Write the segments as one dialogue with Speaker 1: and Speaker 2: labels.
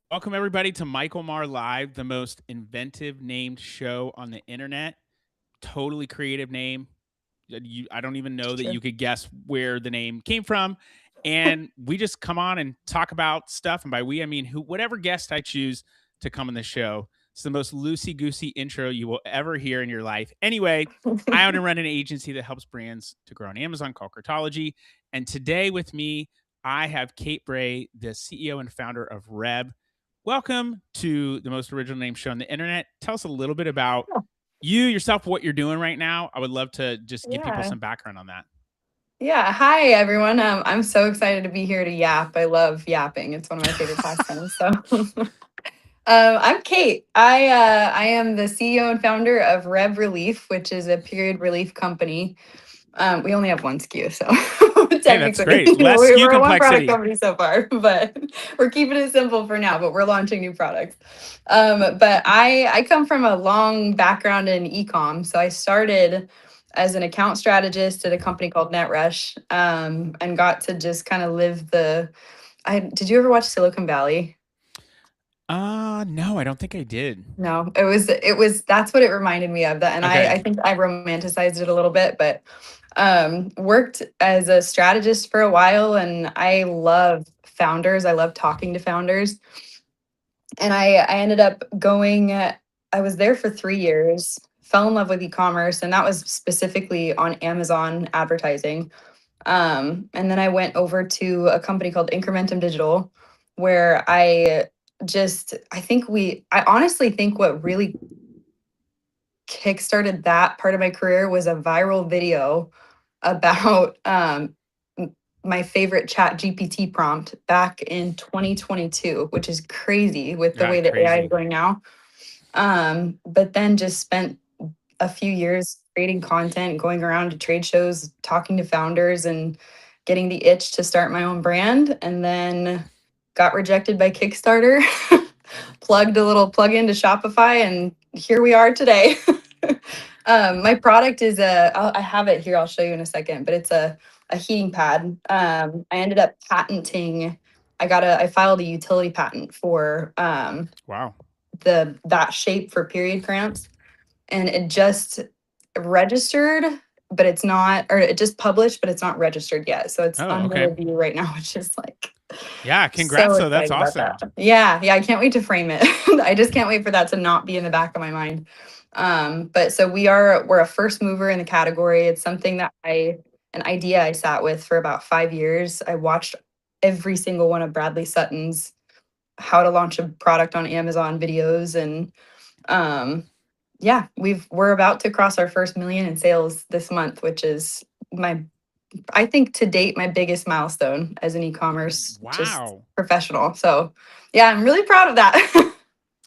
Speaker 1: Welcome, everybody, to Michael Maher Live, the most inventive named show on the internet. Totally creative name. I don't even know that
Speaker 2: True.
Speaker 1: you could guess where the name came from. And we just come on and talk about stuff. And by we, I mean whatever guest I choose to come on the show. It's the most loosey goosey intro you will ever hear in your life. Anyway, I own and run an agency that helps brands to grow on Amazon called Cartology. And today with me, I have Kate Bray, the CEO and founder of REB. Welcome to the most original name show on the internet. Tell us a little bit about you, yourself, what you're doing right now. I would love to just give people
Speaker 2: Yeah.
Speaker 1: some background on that.
Speaker 2: Yeah. Hi, everyone. I'm so excited to be here to yap. I love yapping. It's one of my favorite pastimes. So, I'm Kate. I am the CEO and founder of Rev Relief, which is a period relief company. We only have one SKU, so
Speaker 1: Hey, that's
Speaker 2: technically,
Speaker 1: great. Less SKU
Speaker 2: we're a one product
Speaker 1: complexity.
Speaker 2: company so far, but we're keeping it simple for now. But we're launching new products. But I come from a long background in ecom, so I started as an account strategist at a company called NetRush, and got to just kind of live the. I did you ever watch Silicon Valley?
Speaker 1: No, I don't think I did.
Speaker 2: No, it was that's what it reminded me of that, and I
Speaker 1: Okay.
Speaker 2: I think I romanticized it a little bit, but worked as a strategist for a while, and I love founders. I love talking to founders, and I ended up going. I was there for 3 years. Fell in love with e-commerce, and that was specifically on Amazon advertising. And then I went over to a company called Incrementum Digital, where I honestly think what really kickstarted that part of my career was a viral video about my favorite chat GPT prompt back in 2022, which is crazy with the
Speaker 1: Yeah,
Speaker 2: way that AI is
Speaker 1: crazy.
Speaker 2: going now. But then just spent a few years creating content, going around to trade shows, talking to founders, and getting the itch to start my own brand. And then got rejected by Kickstarter, plugged a little plug into Shopify, and here we are today. My product is I have it here. I'll show you in a second, but it's a heating pad. I ended up patenting. I filed a utility patent for
Speaker 1: Wow.
Speaker 2: that shape for period cramps, and it just registered, but it's not, or it just published, but it's not registered yet. So it's
Speaker 1: Oh,
Speaker 2: under
Speaker 1: okay.
Speaker 2: review right now, which is like
Speaker 1: Yeah,
Speaker 2: so
Speaker 1: congrats though. That's
Speaker 2: excited about
Speaker 1: awesome.
Speaker 2: that. Yeah, I can't wait to frame it. I just can't wait for that to not be in the back of my mind. But so we're a first mover in the category. It's something that an idea I sat with for about 5 years. I watched every single one of Bradley Sutton's how to launch a product on Amazon videos, and um yeah, we're about to cross our first million in sales this month, which is my I think to date my biggest milestone as an e-commerce just
Speaker 1: Wow.
Speaker 2: professional. So yeah, I'm really proud of that.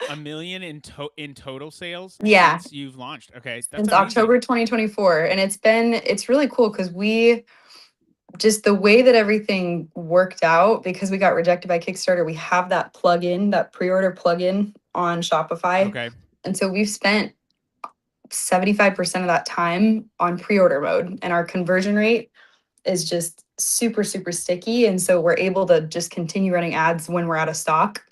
Speaker 1: A million in total sales
Speaker 2: Yeah,
Speaker 1: since you've launched. Okay, that's
Speaker 2: since
Speaker 1: amazing.
Speaker 2: October 2024, and it's really cool because we just the way that everything worked out, because we got rejected by Kickstarter, we have that plugin, that pre-order plugin on Shopify.
Speaker 1: Okay.
Speaker 2: And so we've spent 75% of that time on pre-order mode, and our conversion rate is just super super sticky, and so we're able to just continue running ads when we're out of stock.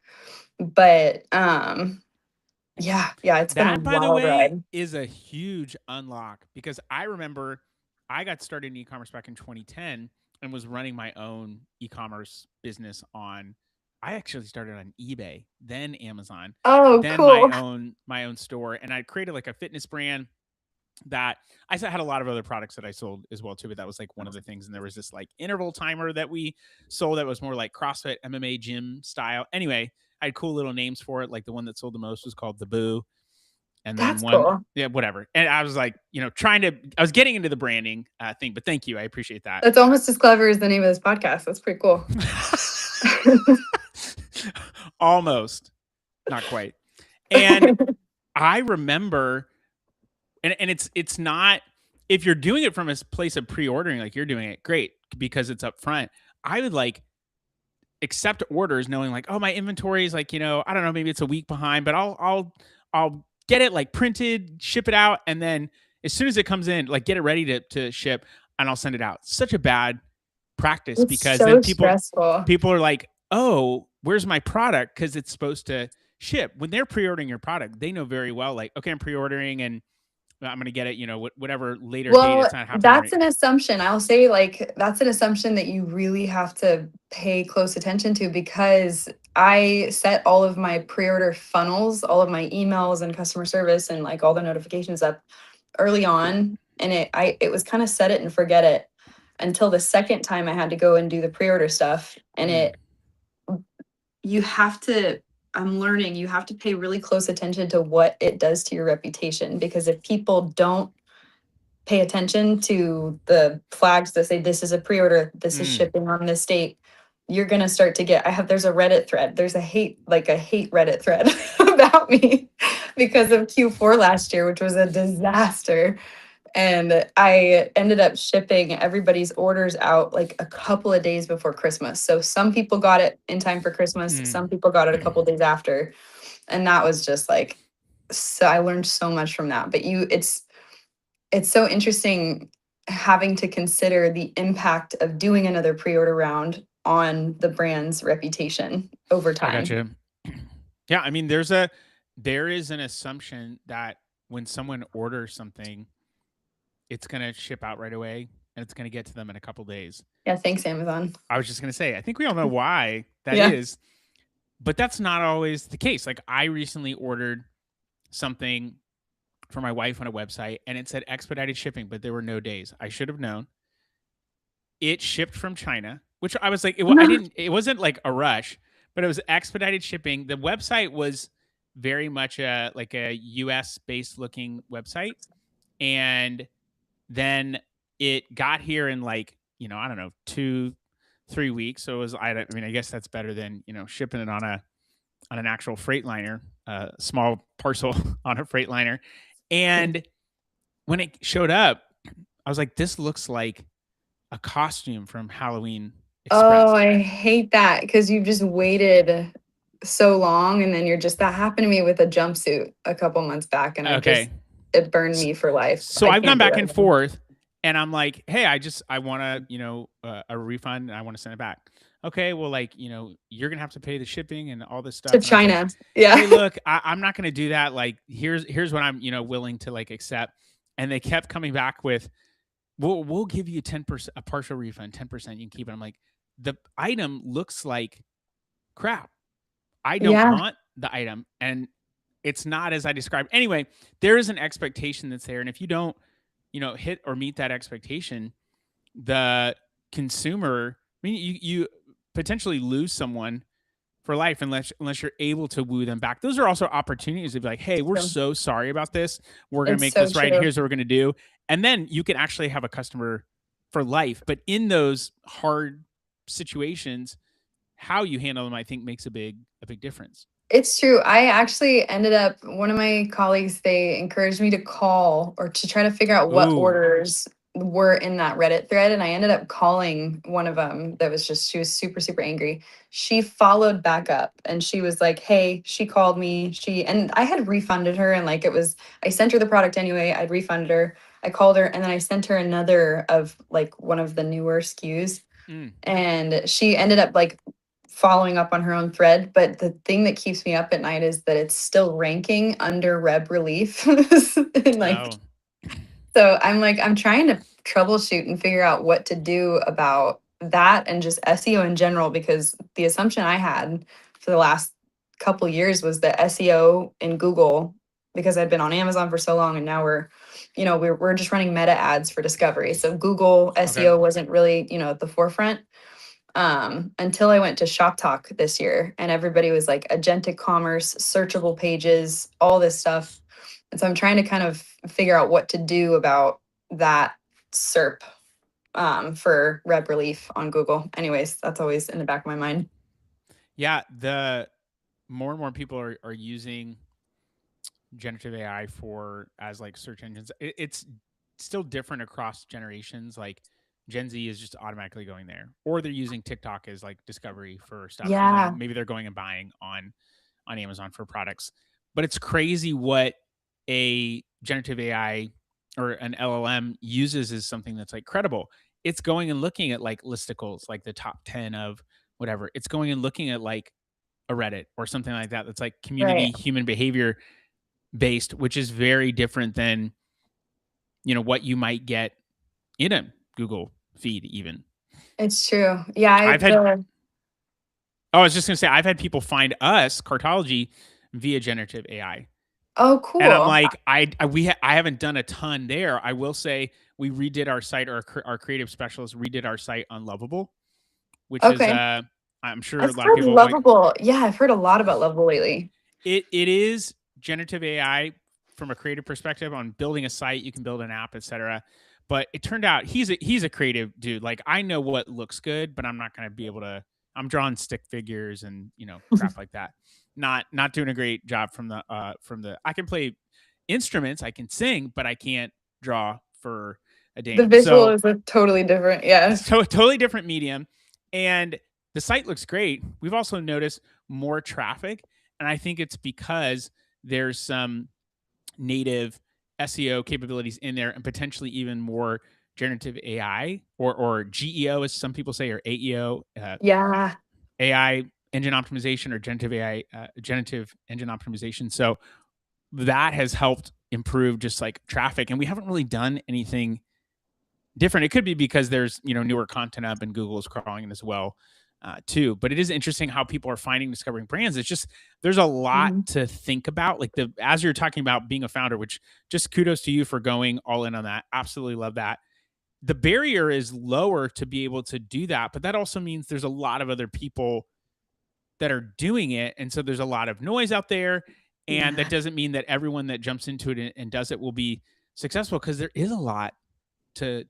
Speaker 2: But yeah, it's been a
Speaker 1: That, by the
Speaker 2: wild
Speaker 1: way,
Speaker 2: ride.
Speaker 1: is a huge unlock because I remember I got started in e-commerce back in 2010 and was running my own e-commerce business on. I actually started on eBay, then Amazon,
Speaker 2: Oh,
Speaker 1: then
Speaker 2: cool.
Speaker 1: my own store, and I created like a fitness brand that had a lot of other products that I sold as well too, but that was like one of the things. And there was this like interval timer that we sold that was more like CrossFit MMA gym style. Anyway, I had cool little names for it. Like the one that sold the most was called the Boo, and then
Speaker 2: That's
Speaker 1: one,
Speaker 2: cool.
Speaker 1: yeah, whatever. And I was like, I was getting into the branding thing, but thank you, I appreciate that.
Speaker 2: That's almost as clever as the name of this podcast. That's pretty cool.
Speaker 1: Almost, not quite. And I remember, and it's not, if you're doing it from a place of pre-ordering like you're doing it, great, because it's up front. I would like accept orders knowing like, oh, my inventory is like, I don't know, maybe it's a week behind, but I'll get it like printed, ship it out, and then as soon as it comes in, like get it ready to ship, and I'll send it out. Such a bad practice
Speaker 2: It's
Speaker 1: because then
Speaker 2: so
Speaker 1: people
Speaker 2: stressful.
Speaker 1: people are like, oh, where's my product? Because it's supposed to ship. When they're pre-ordering your product, they know very well, like, okay, I'm pre-ordering and I'm going to get it, whatever later date.
Speaker 2: Well,
Speaker 1: It's not happening
Speaker 2: that's
Speaker 1: right.
Speaker 2: an assumption. I'll say, like, that's an assumption that you really have to pay close attention to, because I set all of my pre-order funnels, all of my emails and customer service and like all the notifications up early on, and it was kind of set it and forget it until the second time I had to go and do the pre-order stuff. And
Speaker 1: Mm.
Speaker 2: you have to, I'm learning, you have to pay really close attention to what it does to your reputation, because if people don't pay attention to the flags that say this is a pre-order, this is
Speaker 1: Mm.
Speaker 2: shipping on this date, you're gonna start to get, there's a Reddit thread. There's a hate Reddit thread about me because of Q4 last year, which was a disaster. And I ended up shipping everybody's orders out like a couple of days before Christmas. So some people got it in time for Christmas,
Speaker 1: Mm.
Speaker 2: some people got it a couple days after. And that was just like, so I learned so much from that. But it's so interesting having to consider the impact of doing another pre-order round on the brand's reputation over
Speaker 1: I
Speaker 2: time.
Speaker 1: gotcha. Yeah, I mean, there is an assumption that when someone orders something, it's gonna ship out right away and it's gonna get to them in a couple days.
Speaker 2: Yeah, thanks, Amazon.
Speaker 1: I was just gonna say, I think we all know why that
Speaker 2: Yeah.
Speaker 1: is, but that's not always the case. Like, I recently ordered something for my wife on a website and it said expedited shipping, but there were no days. I should have known. It shipped from China, which I was like, it wasn't like a rush, but it was expedited shipping. The website was very much like a US based looking website. And then it got here in like, I don't know, 2-3 weeks. So it was, I mean, I guess that's better than, shipping it on an actual freight liner, small parcel on a freight liner. And when it showed up, I was like, this looks like a costume from Halloween
Speaker 2: Oh,
Speaker 1: Express.
Speaker 2: I hate that, because you've just waited so long, and then that happened to me with a jumpsuit a couple months back, and
Speaker 1: Okay.
Speaker 2: it burned me for life.
Speaker 1: So
Speaker 2: I
Speaker 1: I've gone
Speaker 2: can't do
Speaker 1: back
Speaker 2: that
Speaker 1: and
Speaker 2: again.
Speaker 1: forth and I'm like, hey, I want to, a refund and I want to send it back. Okay. Well, like, you're going to have to pay the shipping and all this
Speaker 2: To
Speaker 1: stuff. And I was like,
Speaker 2: China. Yeah.
Speaker 1: hey, look, I'm not going to do that. Like, here's what I'm, willing to like accept. And they kept coming back with, we'll give you 10%, a partial refund, 10%, you can keep it. I'm like, the item looks like crap. I don't
Speaker 2: Yeah.
Speaker 1: want the item. And it's not as I described. Anyway, there is an expectation that's there. And if you don't, hit or meet that expectation, the consumer, I mean, you potentially lose someone for life unless you're able to woo them back. Those are also opportunities to be like, hey, we're
Speaker 2: So
Speaker 1: so sorry about this. We're going to
Speaker 2: it's
Speaker 1: make
Speaker 2: so
Speaker 1: this right. And
Speaker 2: true.
Speaker 1: here's what we're going to do. And then you can actually have a customer for life. But in those hard situations, how you handle them, I think, makes a big difference.
Speaker 2: It's true. I actually ended up, one of my colleagues, they encouraged me to call or to try to figure out what
Speaker 1: Ooh,
Speaker 2: orders were in that Reddit thread. And I ended up calling one of them that was she was super, super angry. She followed back up and she was like, hey, she called me. And I had refunded her. And like, I sent her the product anyway. I'd refunded her. I called her and then I sent her another of like one of the newer SKUs.
Speaker 1: mm,
Speaker 2: And she ended up like following up on her own thread. But the thing that keeps me up at night is that it's still ranking under REB relief. And like,
Speaker 1: oh,
Speaker 2: so I'm like, I'm trying to troubleshoot and figure out what to do about that and just SEO in general, because the assumption I had for the last couple years was that SEO in Google, because I'd been on Amazon for so long and now we're just running meta ads for discovery. So Google
Speaker 1: okay.
Speaker 2: SEO wasn't really, at the forefront, until I went to Shop Talk this year, and everybody was like agentic commerce, searchable pages, all this stuff. And so I'm trying to kind of figure out what to do about that SERP, for REB relief on Google. Anyways, that's always in the back of my mind.
Speaker 1: Yeah, the more and more people are using generative AI as like search engines. It's still different across generations. Like Gen Z is just automatically going there, or they're using TikTok as like discovery for stuff, and then
Speaker 2: Yeah.
Speaker 1: maybe they're going and buying on Amazon for products. But it's crazy what a generative AI or an LLM uses as something that's like credible. It's going and looking at like listicles, like the top 10 of whatever. It's going and looking at like a Reddit or something like that. That's like community
Speaker 2: Right.
Speaker 1: human behavior based, which is very different than, what you might get in a Google feed even.
Speaker 2: It's true. Yeah,
Speaker 1: I've had I was just going to say I've had people find us Cartology via generative AI.
Speaker 2: Oh,
Speaker 1: And I'm
Speaker 2: cool.
Speaker 1: like, I haven't done a ton there. I will say we redid our site, or our creative specialist redid our site on Lovable, which is
Speaker 2: Okay.
Speaker 1: I'm sure a
Speaker 2: I've
Speaker 1: lot of
Speaker 2: heard
Speaker 1: people might.
Speaker 2: Lovable. Yeah, I've heard a lot about Lovable lately.
Speaker 1: It is generative AI from a creative perspective on building a site. You can build an app, etc. But it turned out he's a creative dude. Like, I know what looks good, but I'm not going to be able to. I'm drawing stick figures and crap like that. Not doing a great job from the. I can play instruments, I can sing, but I can't draw for a
Speaker 2: The
Speaker 1: damn.
Speaker 2: visual
Speaker 1: So
Speaker 2: is a totally different. Yeah.
Speaker 1: it's totally different medium, and the site looks great. We've also noticed more traffic, and I think it's because there's some native SEO capabilities in there, and potentially even more generative AI or GEO, as some people say, or AEO,
Speaker 2: Yeah.
Speaker 1: AI engine optimization, or generative engine optimization. So that has helped improve just like traffic, and we haven't really done anything different. It could be because there's newer content up, and Google is crawling it as well, too. But it is interesting how people are finding, discovering brands. It's just there's a lot
Speaker 2: Mhm.
Speaker 1: to think about. Like, as you're talking about being a founder, which just kudos to you for going all in on that. Absolutely love that. The barrier is lower to be able to do that, but that also means there's a lot of other people that are doing it, and so there's a lot of noise out there. And that
Speaker 2: Yeah.
Speaker 1: doesn't mean that everyone that jumps into it and does it will be successful, because there is a lot to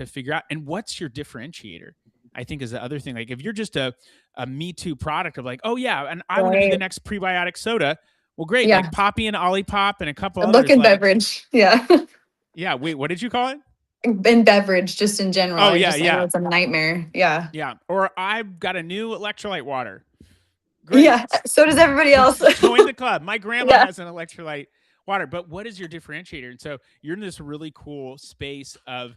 Speaker 1: figure out. And what's your differentiator, I think, is the other thing. Like, if you're just a me too product of like, oh yeah, and I want to be the
Speaker 2: Right.
Speaker 1: next prebiotic soda, well, great.
Speaker 2: Yeah.
Speaker 1: Like Poppy and Olipop and a couple
Speaker 2: A book
Speaker 1: others,
Speaker 2: and
Speaker 1: like,
Speaker 2: beverage. Yeah.
Speaker 1: yeah, wait, what did you call it?
Speaker 2: And beverage just in general.
Speaker 1: Oh yeah,
Speaker 2: I know
Speaker 1: yeah,
Speaker 2: it's a nightmare. Yeah.
Speaker 1: yeah. Or I've got a new electrolyte water. Great.
Speaker 2: Yeah. So does everybody else.
Speaker 1: Join the club. My grandma
Speaker 2: Yeah.
Speaker 1: has an electrolyte water. But what is your differentiator? And so you're in this really cool space of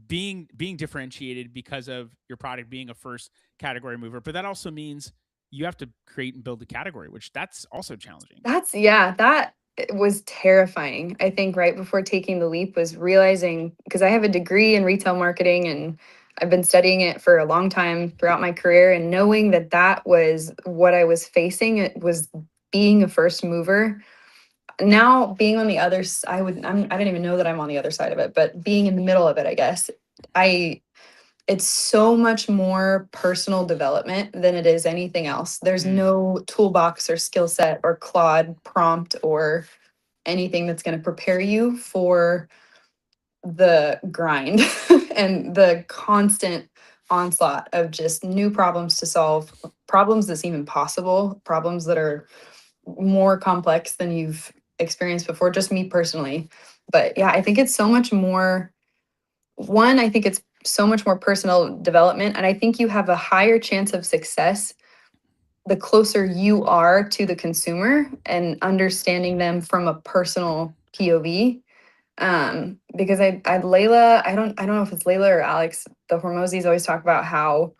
Speaker 1: being differentiated because of your product being a first category mover. But that also means you have to create and build a category, which that's also challenging.
Speaker 2: That was terrifying. I think right before taking the leap was realizing, because I have a degree in retail marketing and I've been studying it for a long time throughout my career, and knowing that that was what I was facing, it was being a first mover. Now being on the other side, I didn't even know that I'm on the other side of it, but being in the middle of it, I guess. I It's so much more personal development than it is anything else. There's
Speaker 1: Mm,
Speaker 2: no toolbox or skill set or Claude prompt or anything that's going to prepare you for the grind and the constant onslaught of just new problems to solve, problems that seem impossible, problems that are more complex than you've experienced before, just me personally. But yeah, I think it's so much more. One, I think it's so much more personal development. And I think you have a higher chance of success the closer you are to the consumer and understanding them from a personal POV. Because Layla, I don't know if it's Layla or Alex, the Hormozis always talk about how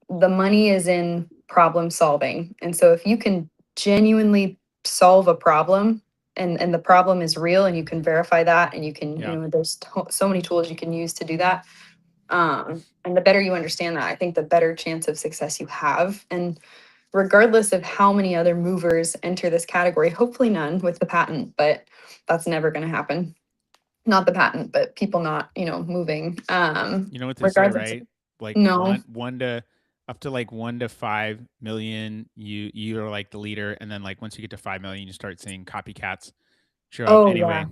Speaker 2: the money is in problem solving. And so if you can genuinely solve a problem, and the problem is real, and you can verify that, and you can,
Speaker 1: yeah.
Speaker 2: there's so many tools you can use to do that. And the better you understand that, I think the better chance of success you have. And regardless of how many other movers enter this category, hopefully none with the patent, but that's never going to happen. Not the patent, but people not, moving.
Speaker 1: You know what they say,
Speaker 2: Regardless.
Speaker 1: right? Like
Speaker 2: No.
Speaker 1: one to up to like 1 to 5 million, you are like the leader, and then like once you get to 5 million, you start seeing copycats show up.
Speaker 2: Oh yeah.
Speaker 1: Anyway,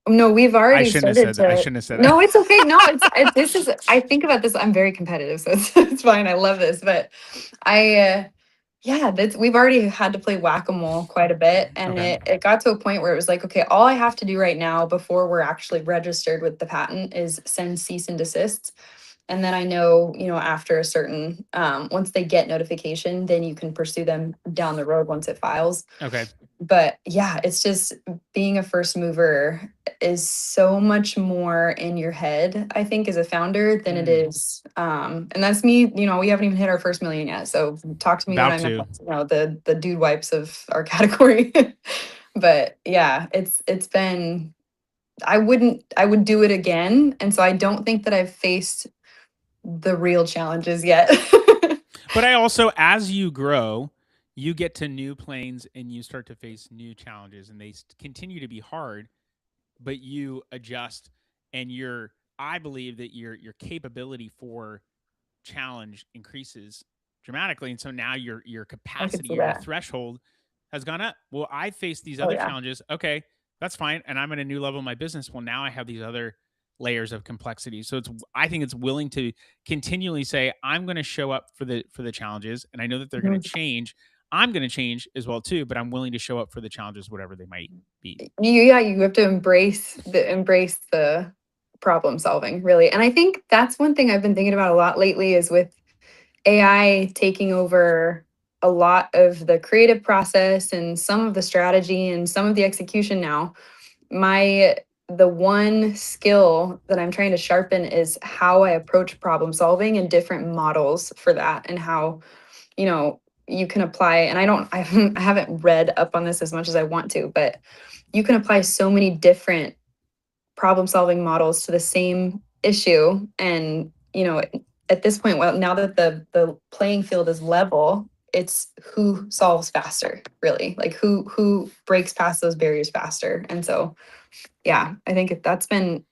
Speaker 2: No, we've
Speaker 1: I
Speaker 2: already
Speaker 1: shouldn't have
Speaker 2: started
Speaker 1: said that. I
Speaker 2: to.
Speaker 1: shouldn't have said that.
Speaker 2: No, it's okay. No, this is. I think about this. I'm very competitive, so it's fine. I love this, but yeah, we've already had to play whack-a-mole quite a bit, and
Speaker 1: Okay.
Speaker 2: it got to a point where it was like, okay, all I have to do right now before we're actually registered with the patent is send cease and desists. And then I know, after a certain, once they get notification, then you can pursue them down the road once it files.
Speaker 1: Okay.
Speaker 2: But yeah, it's just being a first mover. is so much more in your head, I think, as a founder than it is. And that's me, you know, we haven't even hit our first million yet. So talk to me when
Speaker 1: About
Speaker 2: I'm at,
Speaker 1: to.
Speaker 2: you know, the dude wipes of our category. But yeah, it's been, I would do it again. And so I don't think that I've faced the real challenges yet.
Speaker 1: But I also, as you grow, you get to new planes and you start to face new challenges, and they continue to be hard, but you adjust, and I believe that your capability for challenge increases dramatically, and so now your
Speaker 2: I could
Speaker 1: capacity,
Speaker 2: see
Speaker 1: your
Speaker 2: that.
Speaker 1: threshold has gone up. Well, I faced these
Speaker 2: Oh
Speaker 1: other
Speaker 2: yeah.
Speaker 1: challenges. Okay, that's fine, and I'm at a new level in my business. Well, now I have these other layers of complexity. So I think it's willing to continually say, I'm going to show up for the challenges, and I know that they're going to
Speaker 2: Mhm.
Speaker 1: change. I'm going to change as well too, but I'm willing to show up for the challenges, whatever they might be.
Speaker 2: Yeah, you have to embrace the problem solving, really. And I think that's one thing I've been thinking about a lot lately is with AI taking over a lot of the creative process and some of the strategy and some of the execution now. The one skill that I'm trying to sharpen is how I approach problem solving and different models for that, and how, you know, you can apply, and I haven't read up on this as much as I want to, but you can apply so many different problem solving models to the same issue. And, you know, at this point, well, now that the playing field is level, it's who solves faster, really, like who breaks past those barriers faster. And so yeah, I think that's been,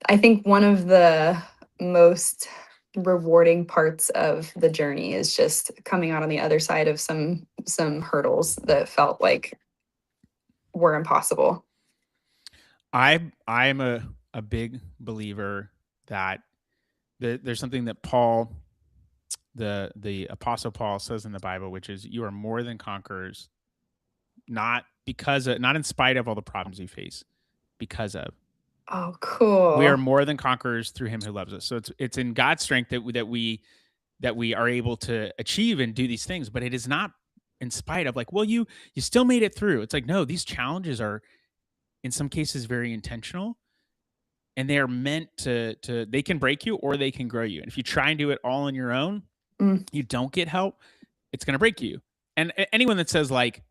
Speaker 2: I think one of the most rewarding parts of the journey is just coming out on the other side of some hurdles that felt like were impossible.
Speaker 1: I'm a big believer that there's something that Paul, the Apostle Paul, says in the Bible, which is, you are more than conquerors, not in spite of all the problems you face, because of.
Speaker 2: Oh,
Speaker 1: We are
Speaker 2: cool.
Speaker 1: more than conquerors through Him who loves us. So it's in God's strength that we are able to achieve and do these things, but it is not in spite of, like, well, you still made it through. It's like, no, these challenges are in some cases very intentional, and they are meant to they can break you or they can grow you. And if you try and do it all on your own,
Speaker 2: Mm,
Speaker 1: you don't get help, it's going to break you. And anyone that says, like,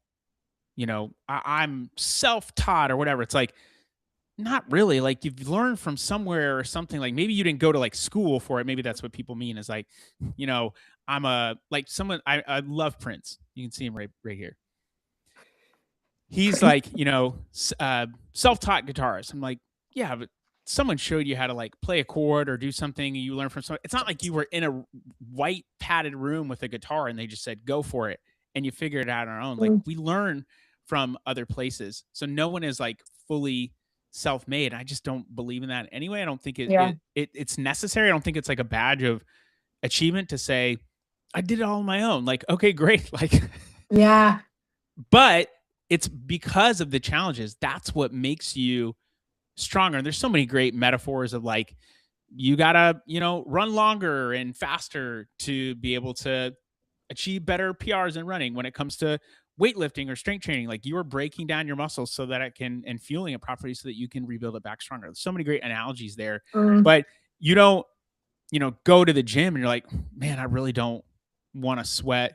Speaker 1: I'm self-taught or whatever, it's like, not really. Like, you've learned from somewhere or something. Like, maybe you didn't go to like school for it. Maybe that's what people mean is like, you know, I'm a like someone. I love Prince. You can see him right here. He's
Speaker 2: Prince.
Speaker 1: like, self-taught guitarist. I'm like, yeah, but someone showed you how to like play a chord or do something, and you learn from someone. It's not like you were in a white padded room with a guitar and they just said go for it and you figure it out on our own. Like,
Speaker 2: Mm,
Speaker 1: we learn from other places, so no one is like fully self-made. I just don't believe in that anyway. I don't think
Speaker 2: yeah.
Speaker 1: it's necessary. I don't think it's like a badge of achievement to say I did it all on my own. Like, okay, great. Like,
Speaker 2: Yeah.
Speaker 1: but it's because of the challenges. That's what makes you stronger. And there's so many great metaphors of like, you gotta, run longer and faster to be able to achieve better PRs in running. When it comes to weightlifting or strength training, like, you are breaking down your muscles so that it can, and fueling it properly so that you can rebuild it back stronger. There's so many great analogies there,
Speaker 2: Mm,
Speaker 1: but you don't, go to the gym and you're like, man, I really don't want to sweat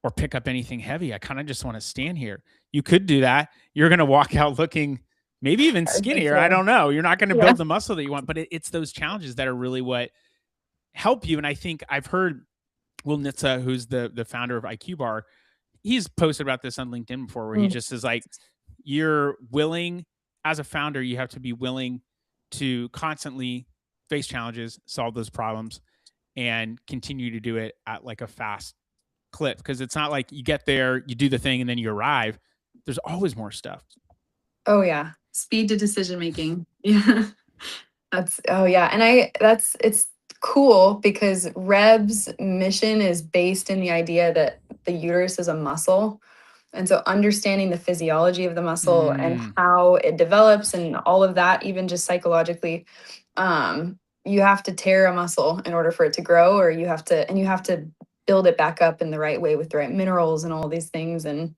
Speaker 1: or pick up anything heavy. I kind of just want to stand here. You could do that. You're going to walk out looking maybe even
Speaker 2: I think
Speaker 1: skinnier. I
Speaker 2: so.
Speaker 1: don't know. You're not going to
Speaker 2: Yeah.
Speaker 1: build the muscle that you want, but it's those challenges that are really what help you. And I think I've heard Will Nitza, who's the founder of IQ Bar, he's posted about this on LinkedIn before, where he
Speaker 2: Mm.
Speaker 1: just is like, you're willing, as a founder, you have to be willing to constantly face challenges, solve those problems, and continue to do it at like a fast clip, because it's not like you get there, you do the thing, and then you arrive. There's always more stuff.
Speaker 2: Oh yeah. Speed to decision making. Yeah. Oh yeah. And it's cool because REB's mission is based in the idea that the uterus is a muscle. And so understanding the physiology of the muscle and
Speaker 1: Mm,
Speaker 2: how it develops and all of that, even just psychologically, you have to tear a muscle in order for it to grow, or you have to build it back up in the right way with the right minerals and all these things. And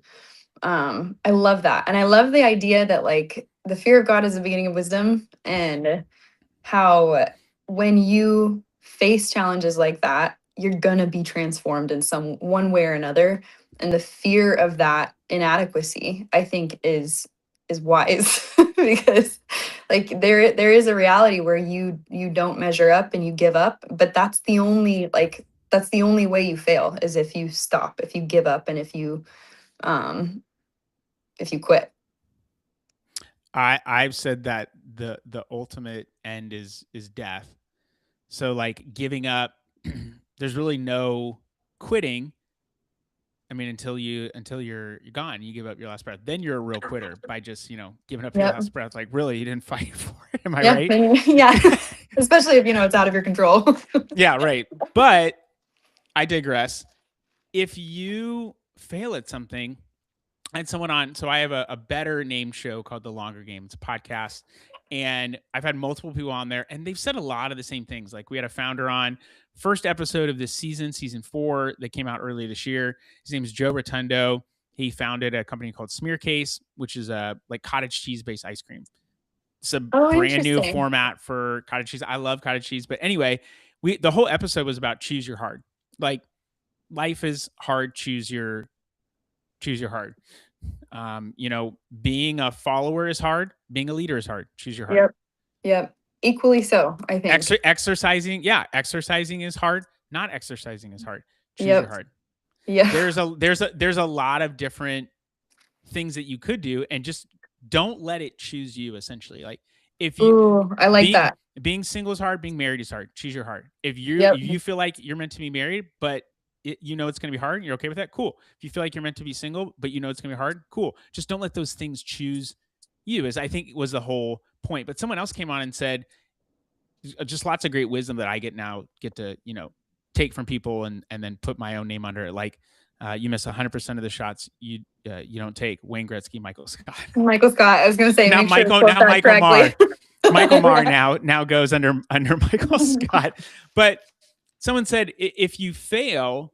Speaker 2: I love that. And I love the idea that, like, the fear of God is the beginning of wisdom, and how when you face challenges like that, you're gonna be transformed in some one way or another. And the fear of that inadequacy, I think, is wise because like there is a reality where you don't measure up and you give up, but that's the only way you fail is if you stop, if you give up, and um if you quit.
Speaker 1: I've said that the ultimate end is death. So like giving up, there's really no quitting. I mean, until you're gone, you give up your last breath. Then you're a real quitter by just giving up your
Speaker 2: Yep.
Speaker 1: last breath. Like really, you didn't fight for it. Am I
Speaker 2: Yeah.
Speaker 1: right?
Speaker 2: Yeah. Especially if it's out of your control.
Speaker 1: Yeah, right. But I digress. If you fail at something, I had someone on. So I have a better named show called The Longer Game. It's a podcast. And I've had multiple people on there, and they've said a lot of the same things. Like we had a founder on first episode of this season 4 that came out earlier this year. His name is Joe Rotundo. He founded a company called Smear Case, which is a like cottage cheese based ice cream. It's a brand new
Speaker 2: Interesting.
Speaker 1: format for cottage cheese. I love cottage cheese, but anyway, the whole episode was about choose your hard. Like life is hard. Choose your hard. Being a follower is hard. Being a leader is hard. Choose your hard.
Speaker 2: Yep. Yep. Equally so, I think.
Speaker 1: Exercising is hard. Not exercising is hard. Choose
Speaker 2: Yep.
Speaker 1: your hard.
Speaker 2: Yeah.
Speaker 1: There's a lot of different things that you could do, and just don't let it choose you. Essentially, like if you,
Speaker 2: Ooh, I like that.
Speaker 1: Being single is hard. Being married is hard. Choose your hard. If
Speaker 2: Yep.
Speaker 1: you feel like you're meant to be married, but it's going to be hard, you're okay with that, cool. If you feel like you're meant to be single, but it's going to be hard, cool. Just don't let those things choose you, as I think was the whole point. But someone else came on and said just lots of great wisdom that I get to take from people and then put my own name under it. Like you miss 100% of the shots you don't take. Wayne Gretzky, Michael Scott.
Speaker 2: Michael Scott. I was going to say
Speaker 1: now Michael Maher. Michael Maher now goes under Michael Scott. But someone said if you fail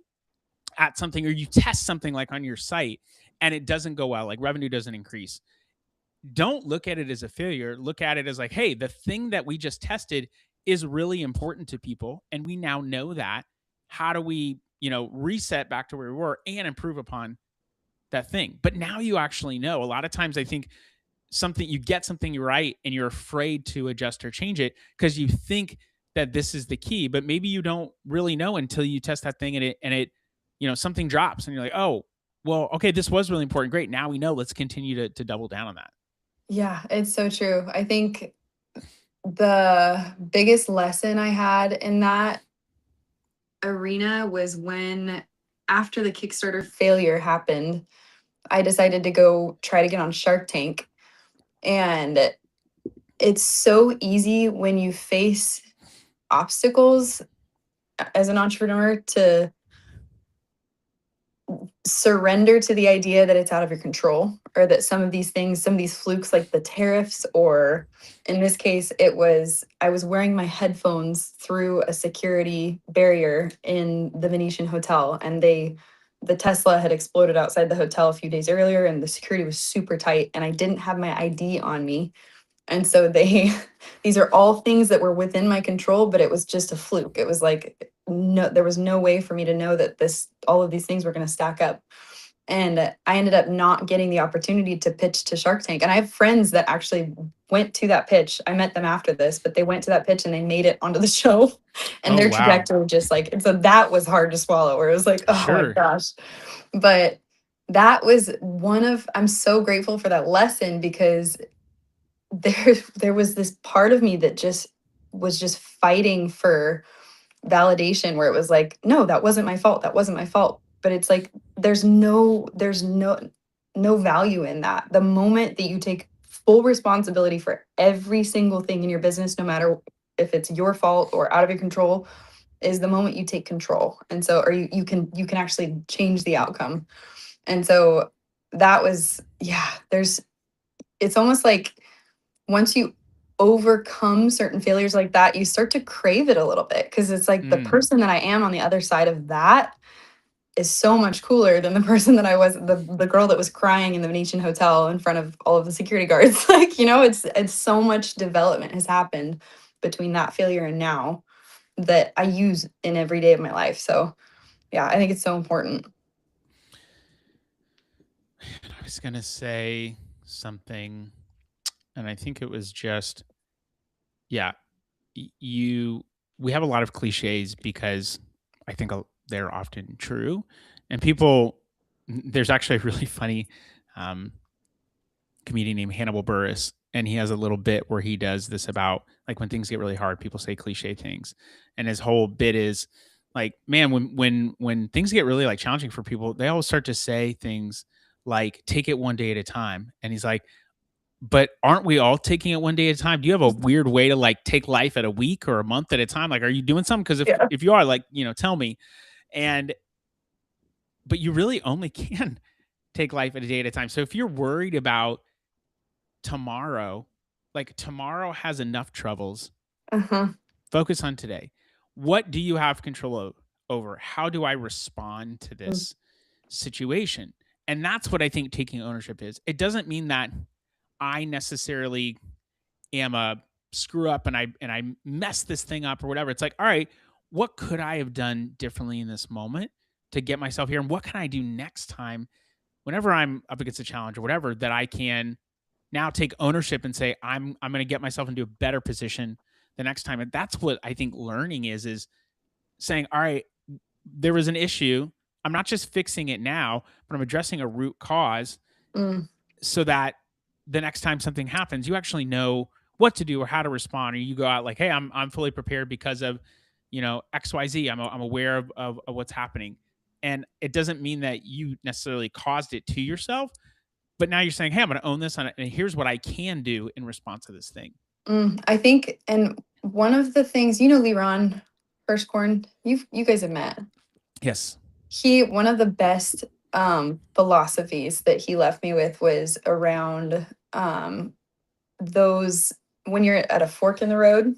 Speaker 1: at something, or you test something like on your site and it doesn't go well, like revenue doesn't increase, don't look at it as a failure. Look at it as like, hey, the thing that we just tested is really important to people, and we now know that. How do we reset back to where we were and improve upon that thing? But now you actually know. A lot of times I think you get something right and you're afraid to adjust or change it because you think that this is the key, but maybe you don't really know until you test that thing and it something drops and you're like, oh, well, okay, this was really important. Great. Now we know, let's continue to double down on that.
Speaker 2: Yeah, it's so true. I think the biggest lesson I had in that arena was when, after the Kickstarter failure happened, I decided to go try to get on Shark Tank. And it's so easy when you face obstacles as an entrepreneur to surrender to the idea that it's out of your control, or that some of these flukes like the tariffs, or in this case, I was wearing my headphones through a security barrier in the Venetian hotel, and the Tesla had exploded outside the hotel a few days earlier, and the security was super tight, and I didn't have my ID on me. And so these are all things that were within my control, but it was just a fluke. It was like, no, there was no way for me to know that all of these things were going to stack up. And I ended up not getting the opportunity to pitch to Shark Tank. And I have friends that actually went to that pitch. I met them after this, but they went to that pitch and they made it onto the show. And their trajectory just like, and so that was hard to swallow, where it was like, oh my gosh. But that was I'm so grateful for that lesson, because there was this part of me that was just fighting for validation, where it was like, no, that wasn't my fault. That wasn't my fault. But it's like, there's no value in that. The moment that you take full responsibility for every single thing in your business, no matter if it's your fault or out of your control, is the moment you take control. And so, or you can actually change the outcome. And so that was, it's almost like, once you overcome certain failures like that, you start to crave it a little bit, because it's like the person that I am on the other side of that is so much cooler than the person that I was, the girl that was crying in the Venetian hotel in front of all of the security guards. Like, it's so much development has happened between that failure and now that I use in every day of my life. So yeah, I think it's so important.
Speaker 1: I was going to say something, and I think it was just, yeah, we have a lot of cliches because I think they're often true. And there's actually a really funny um, comedian named Hannibal Buress, and he has a little bit where he does this about like when things get really hard, people say cliche things, and his whole bit is like, man, when things get really like challenging for people, they always start to say things like take it one day at a time, and he's like, but aren't we all taking it one day at a time? Do you have a weird way to like take life at a week or a month at a time? Like, are you doing something? Because
Speaker 2: Yeah.
Speaker 1: if you are, like, tell me. But you really only can take life at a day at a time. So if you're worried about tomorrow, like tomorrow has enough troubles, focus on today. What do you have control over? How do I respond to this situation? And that's what I think taking ownership is. It doesn't mean that I necessarily am a screw up and I mess this thing up or whatever. It's like, all right, what could I have done differently in this moment to get myself here? And what can I do next time whenever I'm up against a challenge or whatever, that I can now take ownership and say, I'm going to get myself into a better position the next time. And that's what I think learning is saying, all right, there was an issue. I'm not just fixing it now, but I'm addressing a root cause so that the next time something happens, you actually know what to do or how to respond, or you go out like, hey, I'm fully prepared because of, XYZ. I'm aware of what's happening. And it doesn't mean that you necessarily caused it to yourself, but now you're saying, hey, I'm going to own this and here's what I can do in response to this thing.
Speaker 2: I think, and one of the things, Leron Hirschkorn, you guys have met.
Speaker 1: Yes.
Speaker 2: One of the best philosophies that he left me with was around those, when you're at a fork in the road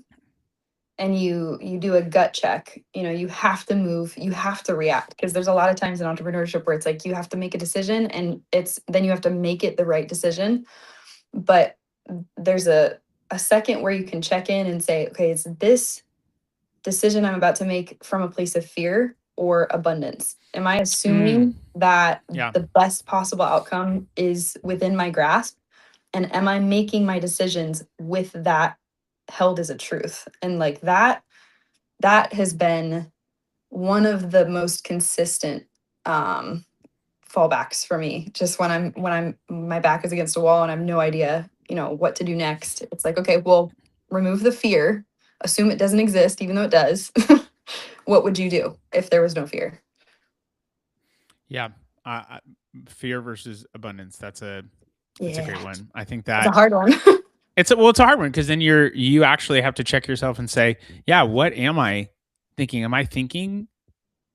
Speaker 2: and you do a gut check, you have to move, you have to react, because there's a lot of times in entrepreneurship where it's like you have to make a decision and then you have to make it the right decision. But there's a second where you can check in and say, okay, is this decision I'm about to make from a place of fear or abundance? Am I assuming that the best possible outcome is within my grasp? And am I making my decisions with that held as a truth? And like that has been one of the most consistent fallbacks for me. Just when I'm my back is against a wall and I have no idea, what to do next. It's like, okay, well, remove the fear, assume it doesn't exist, even though it does. What would you do if there was no fear?
Speaker 1: Yeah. Fear versus abundance. That's a great one. I think that
Speaker 2: it's a hard one.
Speaker 1: it's a hard one, because then you actually have to check yourself and say, yeah, what am I thinking? Am I thinking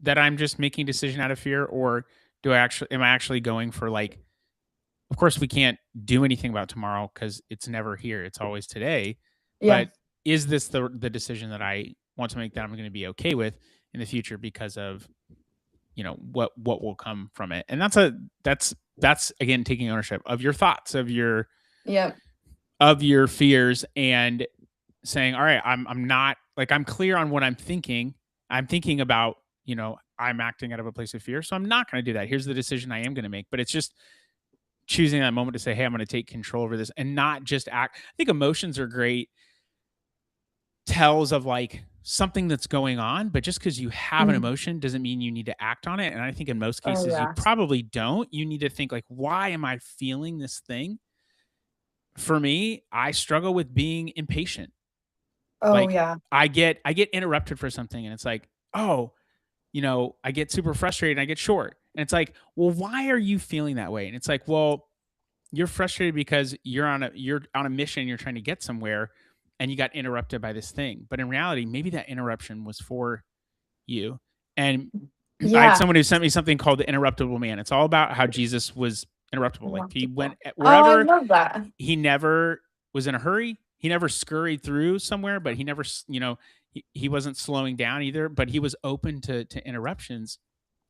Speaker 1: that I'm just making a decision out of fear, or am I actually going for, like, of course we can't do anything about tomorrow because it's never here. It's always today.
Speaker 2: Yeah.
Speaker 1: But is this the decision that I want to make, that I'm going to be okay with in the future because of, what will come from it? And that's again, taking ownership of your thoughts, of your fears, and saying, all right, I'm not, like, I'm clear on what I'm thinking. I'm thinking about, I'm acting out of a place of fear, so I'm not going to do that. Here's the decision I am going to make. But it's just choosing that moment to say, hey, I'm going to take control over this and not just act. I think emotions are great tells of like something that's going on, but just because you have an emotion doesn't mean you need to act on it. And I think in most cases you probably don't. You need to think, like, why am I feeling this thing? For me, I struggle with being impatient. I get interrupted for something, and it's like, oh, I get super frustrated and I get short. And it's like, well, why are you feeling that way? And it's like, well, you're frustrated because you're on a mission, you're trying to get somewhere, and you got interrupted by this thing. But in reality, maybe that interruption was for you. And I had someone who sent me something called the Interruptible Man. It's all about how Jesus was interruptible. Like, he went wherever.
Speaker 2: I love that.
Speaker 1: He never was in a hurry. He never scurried through somewhere, but he never, he wasn't slowing down either, but he was open to interruptions.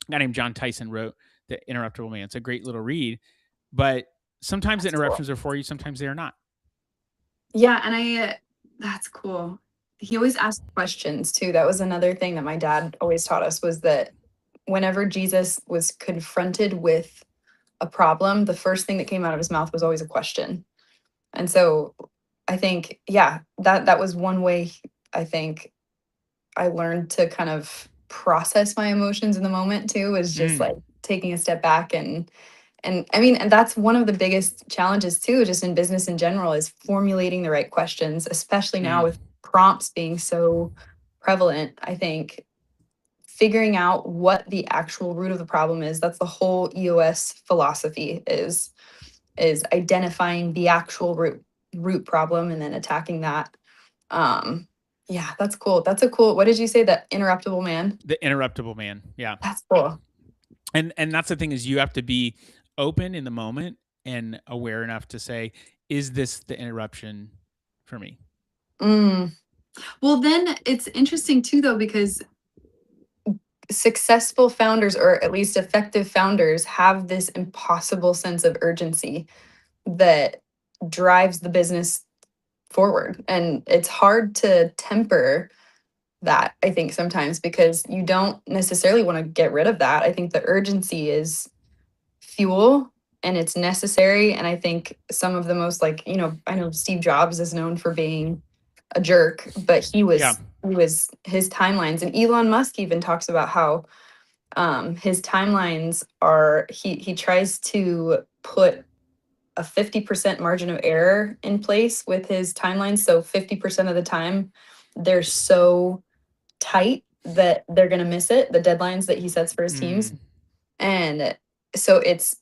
Speaker 1: a guy named John Tyson wrote The Interruptible Man. It's a great little read, but sometimes the
Speaker 2: That's cool.
Speaker 1: interruptions are for you, sometimes they are not.
Speaker 2: Yeah, and that's cool. He always asked questions too. That was another thing that my dad always taught us, was that whenever Jesus was confronted with a problem, the first thing that came out of his mouth was always a question. And so I think, yeah, that was one way I think I learned to kind of process my emotions in the moment too, was just like taking a step back and I mean, and that's one of the biggest challenges too, just in business in general, is formulating the right questions, especially now with prompts being so prevalent. I think figuring out what the actual root of the problem is, that's the whole EOS philosophy, is identifying the actual root problem and then attacking that. Yeah, that's cool. That's a cool, what did you say, that interruptible man?
Speaker 1: The Interruptible Man. Yeah.
Speaker 2: That's cool.
Speaker 1: And that's the thing, is you have to be open in the moment and aware enough to say, is this the interruption for me?
Speaker 2: Well, then it's interesting too, though, because successful founders, or at least effective founders, have this impossible sense of urgency that drives the business forward. And it's hard to temper that, I think, sometimes, because you don't necessarily want to get rid of that. I think the urgency is fuel and it's necessary. And I think some of the most, like, I know Steve Jobs is known for being a jerk, but he was his timelines, and Elon Musk even talks about how his timelines are, he tries to put a 50% margin of error in place with his timelines. So 50% of the time they're so tight that they're going to miss it, the deadlines that he sets for his teams. And so it's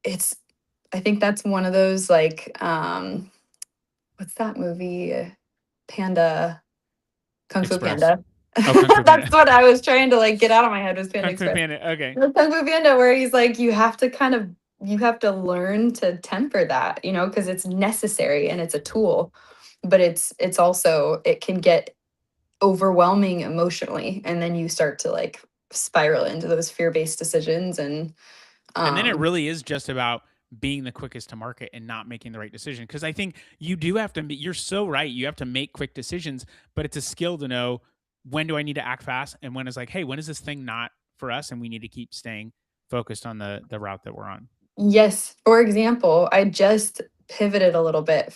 Speaker 2: I think that's one of those, like, what's that movie, Panda, Kung Fu
Speaker 1: Express.
Speaker 2: Panda.
Speaker 1: Oh, Kung Fu
Speaker 2: That's
Speaker 1: Panda.
Speaker 2: what I was trying to like get out of my head, was Panda
Speaker 1: Kung Fu
Speaker 2: Express.
Speaker 1: Panda. Okay.
Speaker 2: Kung Fu Panda, where he's like, you have to learn to temper that, because it's necessary and it's a tool, but it's also, it can get overwhelming emotionally, and then you start to like spiral into those fear-based decisions, and
Speaker 1: then it really is just about being the quickest to market and not making the right decision. Because I think you do have to be, you're so right, you have to make quick decisions, but it's a skill to know, when do I need to act fast, and when is like, hey, when is this thing not for us and we need to keep staying focused on the route that we're on.
Speaker 2: Yes. For example, I just pivoted a little bit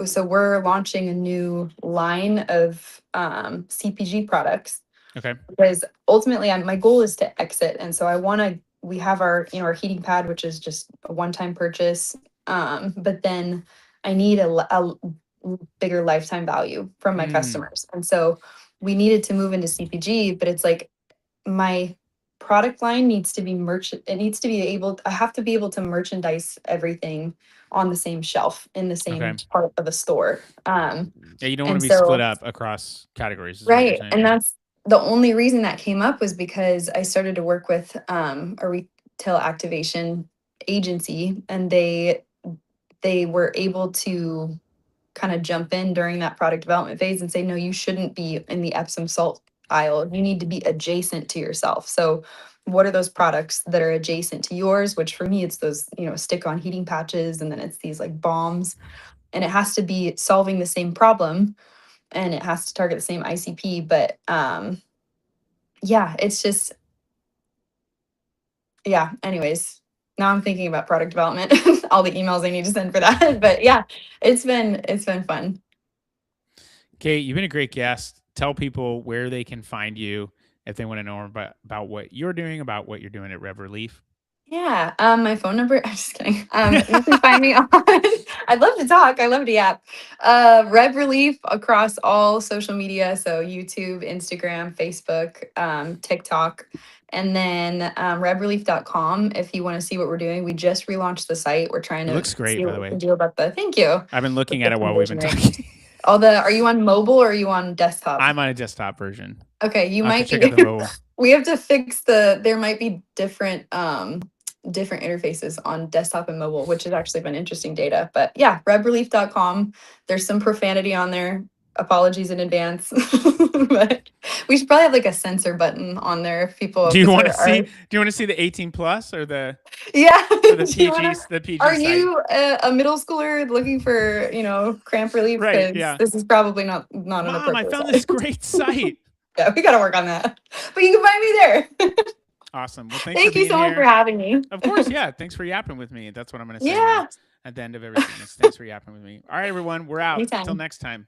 Speaker 2: so we're launching a new line of CPG products,
Speaker 1: Okay.
Speaker 2: because ultimately my goal is to exit. And so we have our heating pad, which is just a one-time purchase. But then I need a bigger lifetime value from my customers. And so we needed to move into CPG, but it's like, my product line needs to be I have to be able to merchandise everything on the same shelf in the same part of a store.
Speaker 1: Yeah, you don't want
Speaker 2: And
Speaker 1: to be split
Speaker 2: so,
Speaker 1: up across categories.
Speaker 2: right. And that's the only reason that came up, was because I started to work with a retail activation agency, and they were able to kind of jump in during that product development phase and say, no, you shouldn't be in the Epsom salt aisle. You need to be adjacent to yourself. So what are those products that are adjacent to yours? Which for me, it's those, stick-on heating patches, and then it's these like balms, and it has to be solving the same problem, and it has to target the same ICP. But yeah, it's just, yeah. Anyways, now I'm thinking about product development, all the emails I need to send for that. But yeah, it's been fun.
Speaker 1: Kate, you've been a great guest. Tell people where they can find you if they want to know about what you're doing, about what you're doing at Rev Relief.
Speaker 2: Yeah, my phone number, I'm just kidding. You can find me on, I'd love to talk. I love to yap. Rev Relief across all social media. So YouTube, Instagram, Facebook, TikTok, and then revrelief.com if you want to see what we're doing. We just relaunched the site. We're trying
Speaker 1: It
Speaker 2: to
Speaker 1: looks great,
Speaker 2: see
Speaker 1: by
Speaker 2: what
Speaker 1: the
Speaker 2: we
Speaker 1: way.
Speaker 2: can do about thank you.
Speaker 1: I've been looking
Speaker 2: With
Speaker 1: at
Speaker 2: the
Speaker 1: it while we've been
Speaker 2: conversion rate.
Speaker 1: talking.
Speaker 2: Are you on mobile or are you on desktop?
Speaker 1: I'm on a desktop version.
Speaker 2: Okay, you
Speaker 1: I'll have
Speaker 2: might
Speaker 1: to
Speaker 2: be.
Speaker 1: check out the mobile.
Speaker 2: We have to fix there might be different interfaces on desktop and mobile, which has actually been interesting data. But yeah, rebrelief.com. There's some profanity on there. apologies in advance. But we should probably have like a censor button on there if people.
Speaker 1: Do you want to see? Do you want to see the 18 plus or the?
Speaker 2: Yeah.
Speaker 1: Or the PG. The PG.
Speaker 2: Are
Speaker 1: site?
Speaker 2: You a middle schooler looking for cramp relief?
Speaker 1: Right. Yeah.
Speaker 2: This is probably not an
Speaker 1: Mom,
Speaker 2: appropriate
Speaker 1: I found
Speaker 2: site.
Speaker 1: this great site.
Speaker 2: Yeah, we got to work on that. But you can find me there.
Speaker 1: Awesome. Well,
Speaker 2: thank you so much for having me.
Speaker 1: Of course. Yeah. Thanks for yapping with me. That's what I'm going to say.
Speaker 2: Yeah.
Speaker 1: At the end of everything. Thanks for yapping with me. All right, everyone. We're out.
Speaker 2: Anytime.
Speaker 1: Until next time.